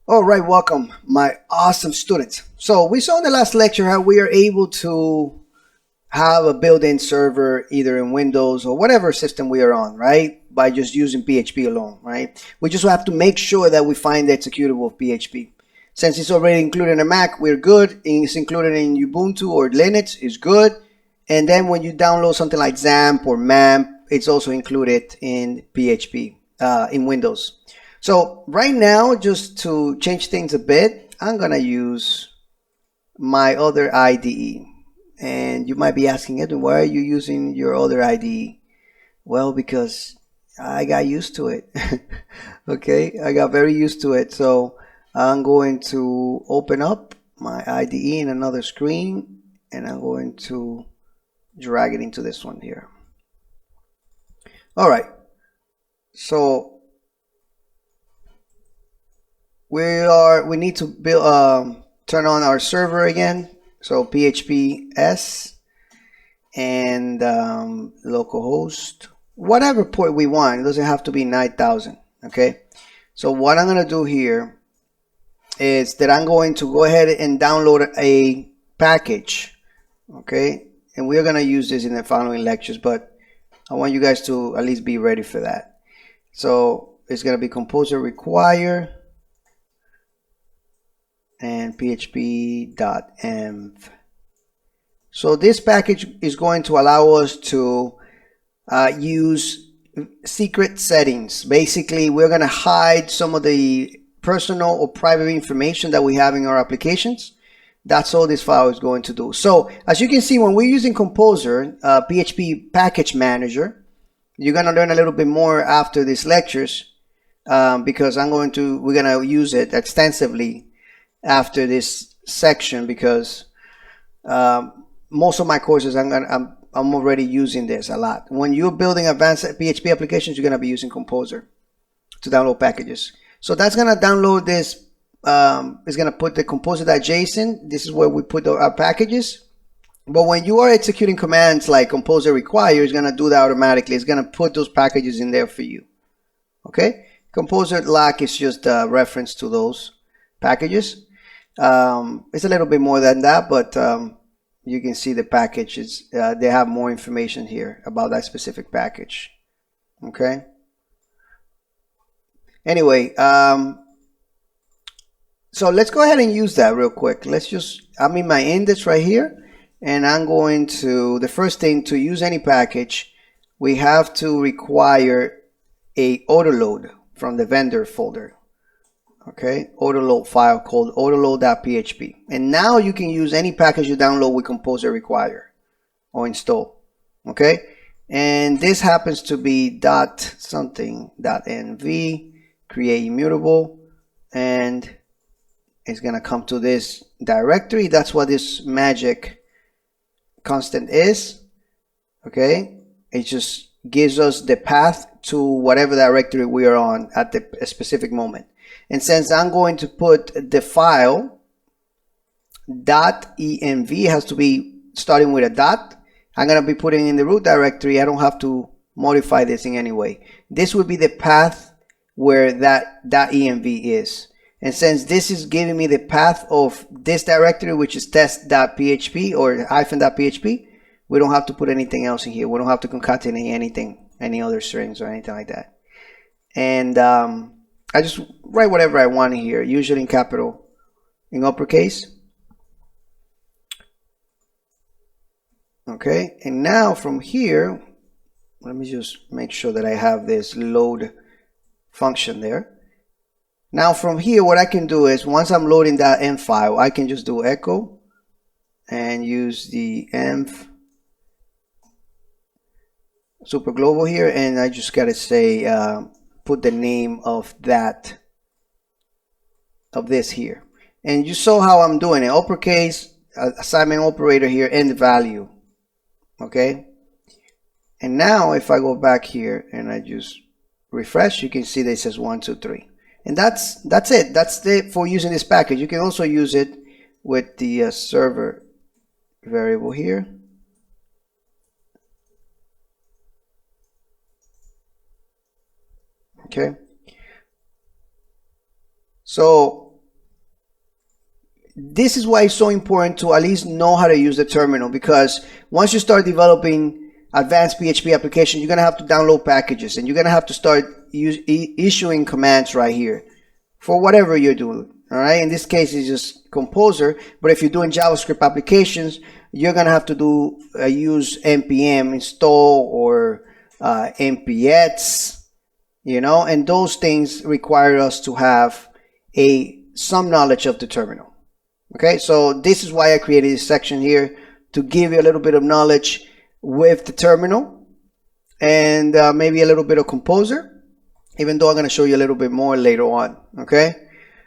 All right, welcome, my awesome students. So we saw in the last lecture how we are able to have a built-in server either in Windows or whatever system we are on, right? By just using PHP alone, right? We just have to make sure that we find the executable of PHP. Since it's already included in a Mac, we're good. It's included in Ubuntu or Linux, is good. And then when you download something like XAMPP or MAMP, it's also included in PHP in Windows. So right now, just to change things a bit, I'm gonna use my other IDE. And you might be asking, Edwin, why are you using your other IDE? Well, because I got used to it. Okay, I got very used to it. So I'm going to open up my IDE in another screen, and I'm going to drag it into this one here. All right, so we need to build turn on our server again. So PHP S and localhost, whatever port we want. It doesn't have to be 9000. Okay, so what I'm going to do here is that I'm going to go ahead and download a package. Okay, and we're going to use this in the following lectures, but I want you guys to at least be ready for that. So it's going to be composer require and php.env. So this package is going to allow us to use secret settings. Basically, we're going to hide some of the personal or private information that we have in our applications. That's all this file is going to do. So as you can see, when we're using Composer, PHP package manager, you're going to learn a little bit more after these lectures because we're going to use it extensively after this section, because most of my courses I'm already using this a lot. When you're building advanced PHP applications, you're going to be using Composer to download packages. So that's going to download this. It's going to put the composer.json. This is where we put our packages. But when you are executing commands like composer require, it's going to do that automatically. It's going to put those packages in there for you. Okay? Composer lock is just a reference to those packages. It's a little bit more than that, but you can see the packages. They have more information here about that specific package. Okay. Anyway, so let's go ahead and use that real quick. I'm in my index right here, and I'm going to, the first thing, to use any package, we have to require a autoload from the vendor folder. Okay, autoload file called autoload.php. And now you can use any package you download with Composer require or install. Okay, and this happens to be .something.nv, create immutable, and it's gonna come to this directory. That's what this magic constant is. Okay, it just gives us the path to whatever directory we are on at the specific moment. And since I'm going to put the file .env, has to be starting with a dot, I'm going to be putting in the root directory. I don't have to modify this in any way. This would be the path where that .env is. And since this is giving me the path of this directory, which is test.php or -.php, we don't have to put anything else in here. We don't have to concatenate anything, any other strings or anything like that. And I just write whatever I want here, usually in capital, in uppercase. Okay, and now from here, let me just make sure that I have this load function there. Now from here, what I can do is, once I'm loading that env file, I can just do echo and use the env super global here, and I just gotta say put the name of this here. And you saw how I'm doing it, uppercase, assignment operator here, and the value. Okay, and now if I go back here and I just refresh, you can see that it says 1 2 3, and that's it. That's it for using this package. You can also use it with the server variable here. Okay, so this is why it's so important to at least know how to use the terminal, because once you start developing advanced PHP applications, you're going to have to download packages, and you're going to have to start issuing commands right here for whatever you're doing. All right, in this case it's just Composer, but if you're doing JavaScript applications, you're going to have to do use npm install or npx, you know, and those things require us to have some knowledge of the terminal. Okay, so this is why I created this section here, to give you a little bit of knowledge with the terminal, and maybe a little bit of Composer, even though I'm going to show you a little bit more later on. Okay,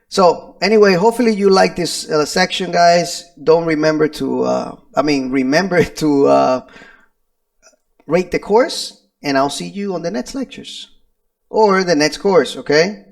so anyway, hopefully you like this section, guys. Don't remember to remember to rate the course, and I'll see you on the next lectures or the next course. Okay.